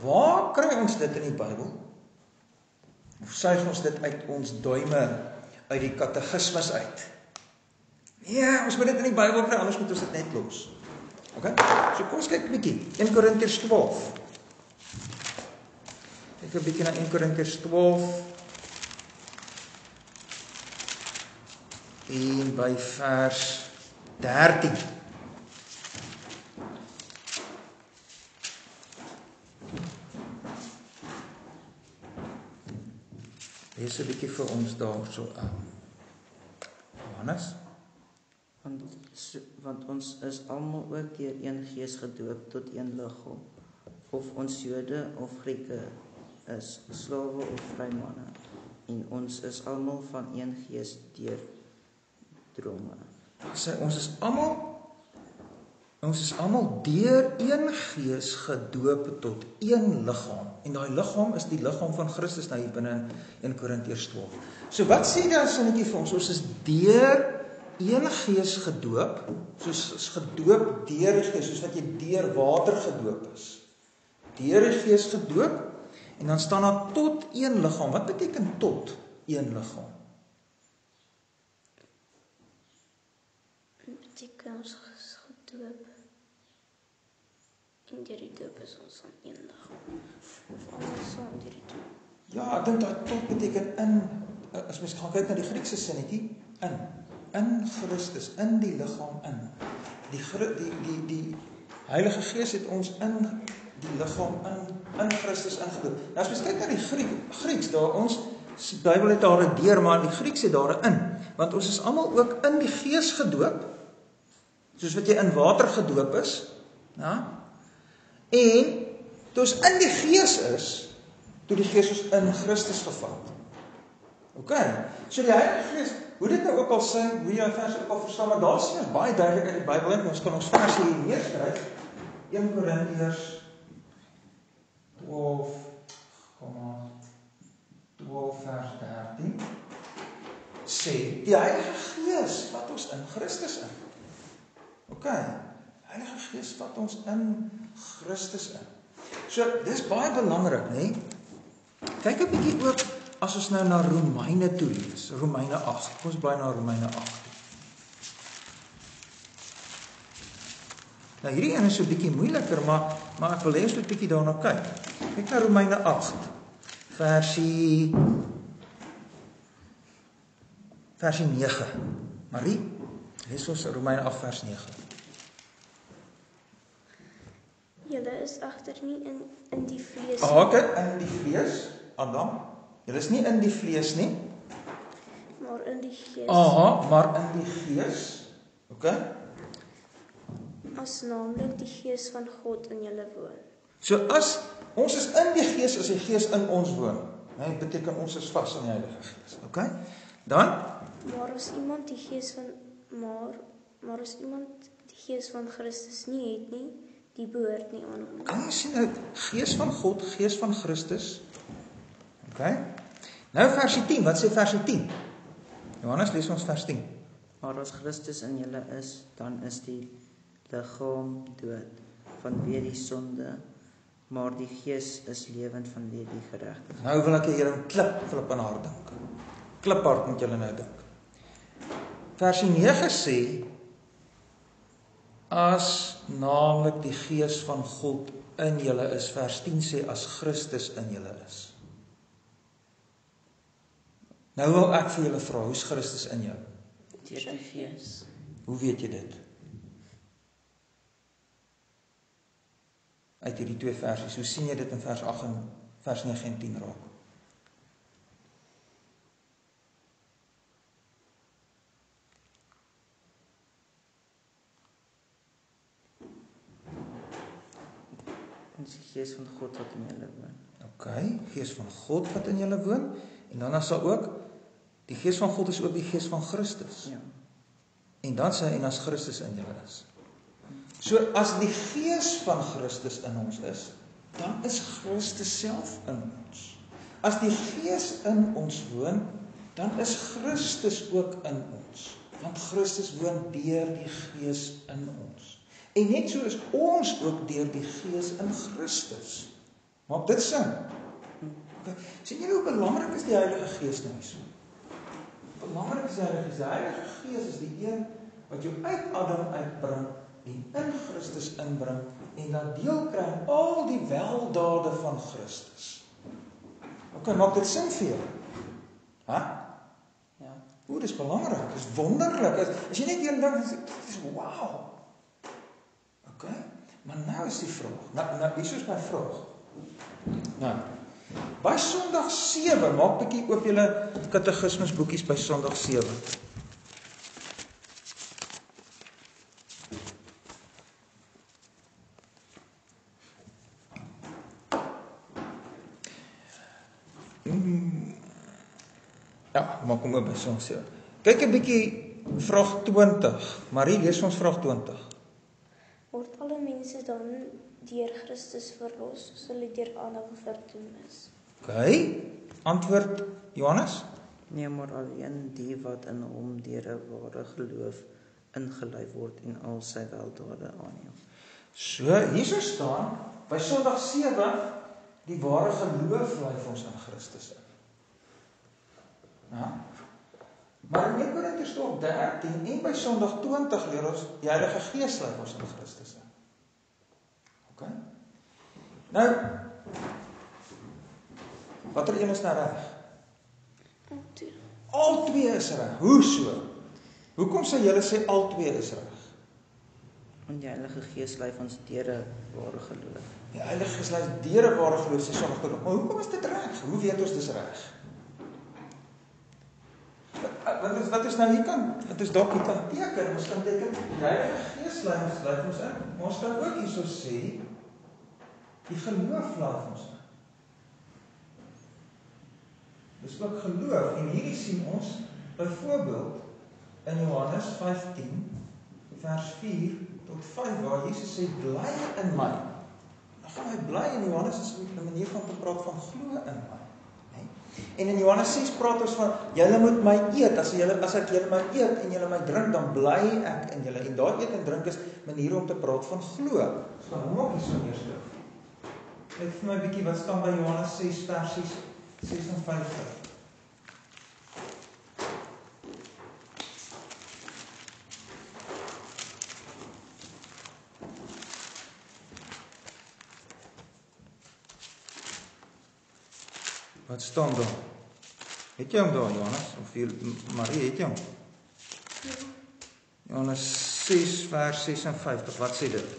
Waar kry ons dit in die Bybel? Of suig ons dit uit ons duime uit die katekismes uit? Ja, ons moet dit in die Bybel kry, anders moet ons dit net los. OK? So kom ons kyk 'n bietjie. 1 Korintiërs 12. Kyk 'n bietjie na 1 Korintiërs 12. En by vers 13. Lees 'n bietjie vir ons daarso aan. Johannes, Want ons is almal ook deur een Gees gedoop tot een liggaam. of ons Jode of Grieke is, slawe of vrymanne, en ons is almal van een gees deurdronge. Sê ons is almal deur een gees gedoop tot een liggaam. En daai liggaam is die liggaam van Christus nou hier binne in Korintiërs 12. So wat sê daai sinnetjie vir ons? Ons is deur een gees gedoop, soos gedoop deur die gees, soos wat jy deur water gedoop is. Deur die gees gedoop, en dan staan daar tot een liggaam. Wat beteken tot een liggaam? Dit beteken ons is gedoop. En deur die doop is ons aan een liggaam. Of almal saam deur die doop. Ja, ek dink dat tot beteken in, as mens gaan kyk na die Griekse sinnetjie, in Christus, in die liggaam in. Die Heilige Gees het ons in die liggaam in Christus ingedoop. Nou as mens kyk na die Grieks, daar ons Bybel het daar 'n deur, maar die Grieks het daar 'n in, want ons is almal ook in die Gees gedoop, soos wat jy in water gedoop is, ja? En toe ons in die Gees is, toe die Gees ons in Christus gevat. OK, so die Heilige Gees, hoe dit nou ook al sê, hoe jy vers ook al verstaan, maar daar sien ons baie duidelik uit die Bybel in, ons kan ons vers hier neerskryf, 1 Korintiërs 12 vers 13, sê, die Heilige Gees vat ons in Christus in. OK, Heilige Gees vat ons in Christus in. So, dis baie belangrik, né? Kyk 'n bietjie ook, as ons nou na Romeine toe lees, Romeine 8, ons bly na Romeine 8. Nou hierdie een is so 'n bietjie moeiliker, maar ek wil hê ons moet 'n bietjie daarna kyk. Kyk na Romeine 8, versie 9. Marie, lees ons Romeine 8 vers 9. Julle is agter nie in die vlees. OK, in die vlees, Adam. Julle is nie in die vlees nie, maar in die gees. Maar in die gees. OK? As naamlik die gees van God in julle woon. So as ons is in die gees, as die gees in ons woon, dit beteken ons is vas in die Heilige Gees. OK? Dan Maar as iemand die gees van Christus nie het nie, die behoort nie aan hom. kan jy sien nou, gees van God, gees van Christus. OK? Nou versie 10, wat sê versie 10? Johannes, lees ons vers 10. Maar as Christus in julle is, dan is die liggaam dood vanweë die sonde, maar die gees is lewend vanweë die geregtigheid. Nou wil ek hier 'n klip in haar dink. Kliphard moet julle nou dink. Versie 9 sê, as naamlik die gees van God in julle is. Vers 10 sê, as Christus in julle is. Nou wil ek vir julle vra, hoe is Christus in jou? Deur die gees. Hoe weet jy dit? Uit hierdie twee versies, hoe sien jy dit in vers 8 en vers 9 en 10 raak? Ons die gees van God wat in julle woon. OK, gees van God wat in julle woon, en dan is daar ook, die gees van God is ook die gees van Christus. Ja. En dan sê hy, en as Christus in julle is. So as die gees van Christus in ons is, dan is Christus self in ons. As die gees in ons woon, dan is Christus ook in ons. Want Christus woon deur die gees in ons. En net so is ons ook deur die gees in Christus. Maak dit sin? Sien julle hoe belangrik is die Heilige Gees nou so? Belangrik is die Heilige Gees. Die Heilige Gees is die een wat jou uit Adam uitbring en in Christus inbring en dan deel kry aan al die weldade van Christus. OK, maak dit sin vir jou? Hæ? Ja. O, dis belangrik, dis wonderlik. As jy net een ding dis wow. OK? Maar nou is die vraag. Nou hier is my vraag. Nou, by Sondag 7, maak bietjie oop julle katekismes boekies by Sondag 7. Ja, maar kom op by soms sê. Kyk 'n bietjie vraag 20. Marie, lees ons vraag 20. Word alle mense dan deur Christus verlos, soos hulle deur ander verdoem is? OK. Antwoord Johannes? Nee, maar alleen die wat in hom deur 'n ware geloof ingelei word en al sy weldade aanneem. So, hierso staan, by Sondag 7, die ware geloof lei vir ons in Christus in. Ja? Maar in 1 Korintiërs 13 en by Sondag 20 leer ons, die Heilige Gees lei ons in Christus in. OK? Nou, watter een is nou reg? Al twee is reg. Hoe so? Hoekom sê julle sê al twee is reg? Want die Heilige Gees lei ons deur 'n ware geloof. Die Heilige Gees lei deur 'n ware geloof, sê Sondag 20. Maar hoekom is dit reg? Hoe weet ons dis reg? Wat is nou hier kan? Wat is dalk hier kan teken? Ons kan teken die Heilige Gees lei ons in. Maar ons kan ook hierso sê die geloof lei ons in. Dis ook geloof en hierdie sien ons byvoorbeeld in Johannes 15 vers 4 tot 5 waar Jesus sê bly in my. Dan gaan hy bly in Johannes is 'n manier van te praat van glo in my. En in Johannes 6 praat ons van julle moet my eet, as ek julle my eet en julle my drink, dan bly ek in julle. En daai eet en drink is maniere om te praat van glo. So hom ook hierso neerskryf. Kyk vir my 'n bietjie wat staan by Johannes 6 vers 56. Wat staan daar? Het jy hom daar, Johannes? Of Marie, het jy hom? Johannes 6 vers 56, wat sê dit?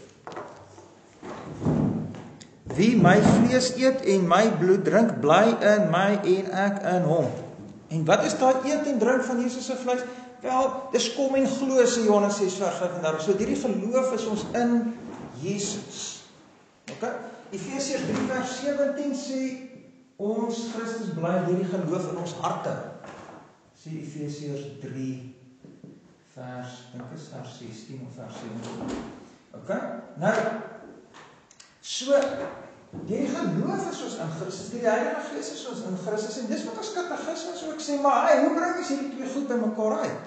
Wie my vlees eet en my bloed drink, bly in my en ek in hom. En wat is daai eet en drink van Jesus se vleis? Wel, dis kom en glo, sê Johannes 6 vers 35. So hierdie geloof is ons in Jesus. OK? Efesiërs 3 vers 17 sê ons Christus bly deur die geloof in ons harte. Sê Efesiërs 3 vers, dink is vers 16 of vers 17. OK? Nou, so deur die geloof is ons in Christus, deur die Heilige Gees is ons in Christus en dis wat ons katekismes ook sê, maar hey, hoe bring ons hierdie twee goed bymekaar uit?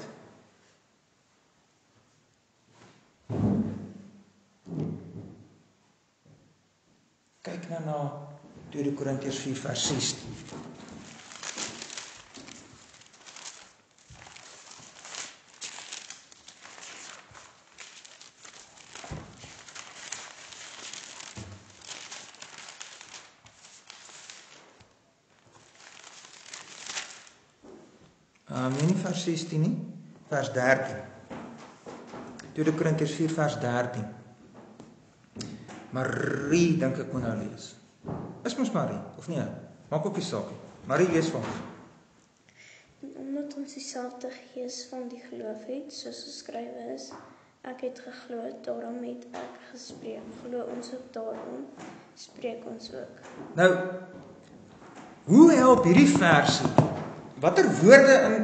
Kyk nou na 2 Korintiërs 4 vers 16. Nie vers 16 nie, vers 13. 2 Korintiërs 4 vers 13. Marie, dink ek moet nou lees. Is mos Marie, of nie? Maak ook die saak. Marie, lees vir ons. En omdat ons dieselfde gees van die geloof het, soos geskrywe is, ek het geglo, daarom het ek gespreek. Glo ons ook daarom, spreek ons ook. Nou, hoe help hierdie versie? Watter woorde in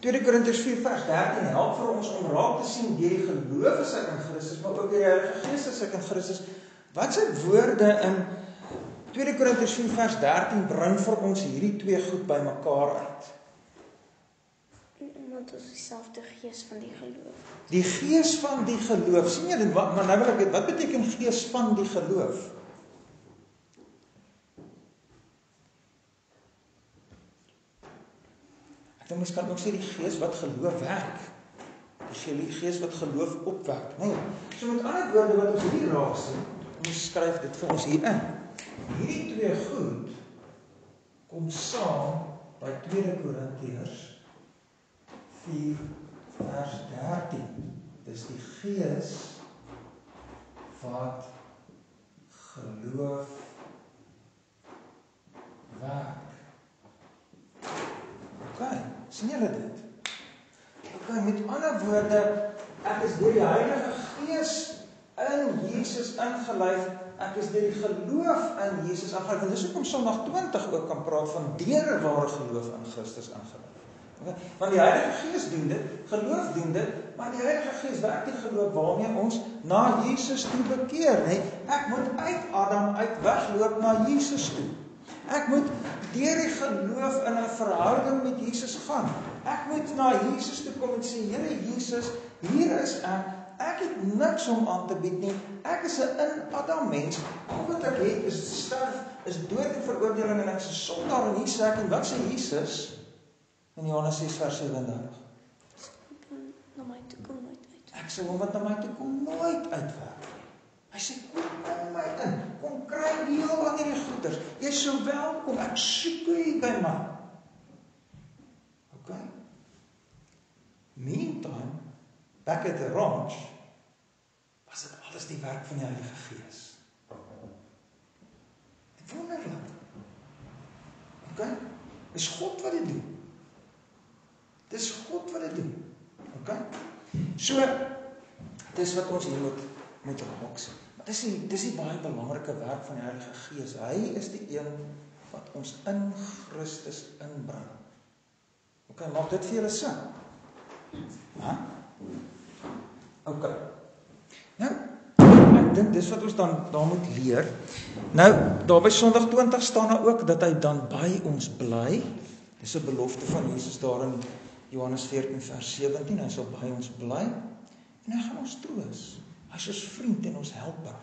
2 Korintiërs 4 vers 13 help vir ons om raak te sien deur die geloof is ek in Christus, maar ook deur die Heilige Gees is ek in Christus? Wat se woorde in 2 Korintiërs 4 vers 13 bring vir ons hierdie twee goed bymekaar uit? Omdat ons dieselfde gees van die geloof. Die gees van die geloof. Sien jy dit? Maar nou wil ek weet, wat beteken gees van die geloof? Ek dink mens kan ook sê die gees wat geloof werk. Die gees wat geloof opwek, nee. So met ander woorde wat ons hier raak sien, ons skryf dit vir ons hier in. Hierdie twee goed kom saam by 2 Korintiërs 4 vers 13. Dis die gees wat geloof werk. OK, sien julle dit? OK, met ander woorde, ek is deur die Heilige Gees in Jesus ingelyf. Ek is deur die geloof in Jesus ingelyf. En dis hoekom Sondag 20 ook kan praat van deur 'n ware geloof in Christus ingelyf. Want die Heilige Gees doen dit, geloof doen dit, maar die Heilige Gees werk die geloof waarmee ons na Jesus toe bekeer, nee. Ek moet uit Adam uit wegloop na Jesus toe. Ek moet deur die geloof in 'n verhouding met Jesus gaan. Ek moet na Jesus toe kom en sê, Here Jesus, hier is ek het niks om aan te bied nie. Ek is 'n in Adam mens. Al wat ek het is sterf, is dood en veroordeling en ek is 'n sondaar en hier sê ek, en wat sê Jesus? In Johannes 6 vers 37. Na my toe kom nooit uit. Ek sê hom wat na my toe kom nooit uitwerk. Hy sê kom in my in, kom kry deel aan hierdie goeders. Jy is so welkom, ek soek u by my. Okay? Meantime, back at the ranch, was dit alles die werk van die Heilige Gees. Dit wonderlik. Okay? Dis God wat dit doen. Dis God wat dit doen. Okay? So, dis wat ons hier moet raak sien. Maar dis die baie belangrike werk van die Heilige Gees. Hy is die een wat ons in Christus inbring. Okay, maak dit vir julle sin? Ha? Okay. Nou, ek dink dis wat ons dan daar moet leer. Nou, daar by Sondag 20 staan daar ook dat hy dan by ons bly. Dis 'n belofte van Jesus daar in Johannes 14 vers 17, hy sal by ons bly en hy gaan ons troos. Hy is ons vriend en ons helper.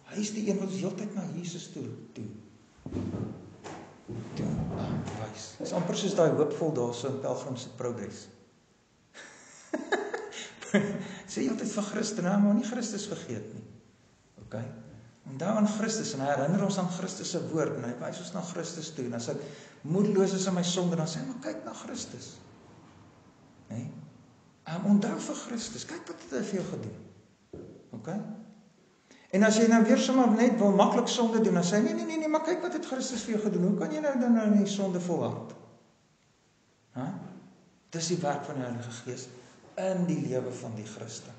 Hy is die een wat ons heeltyd na Jesus toe wys. Dit is amper soos daai hoopvol daarso in Pelgrimse Progress. Sê heeltyd vir Christus, nou maar nie Christus vergeet nie. Okay? Onthou aan Christus en hy herinner ons aan Christus se woord en hy wys ons na Christus toe. En as ek moedeloos is in my sonde, dan sê hy, maar kyk na Christus. Nee? Onthou vir Christus, kyk wat het hy vir jou gedoen. Okay? En as jy nou weer sommer net wil maklik sonde doen, dan sê hy, nee, maar kyk wat het Christus vir jou gedoen. Hoe kan jy nou in die sonde volhard? Dis die werk van die Heilige Gees in die lewe van die Christen.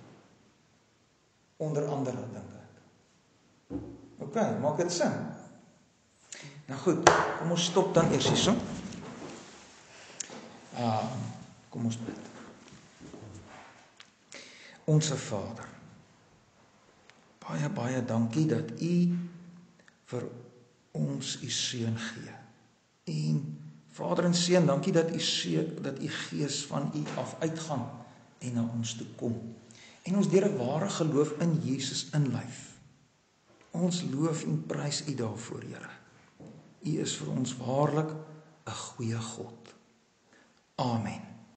Onder andere, dink ek. Okay, maak dit sin? Nou goed, kom ons stop dan eers hierso. Kom ons bid. Onse Vader, baie dankie dat U vir ons U Seun gee. En Vader en Seun, dankie dat U Gees van U af uitgaan en na ons toe kom. En ons deur 'n ware geloof in Jesus inlyf. Ons loof en prys U daarvoor, Here. U is vir ons waarlik 'n goeie God. Amen.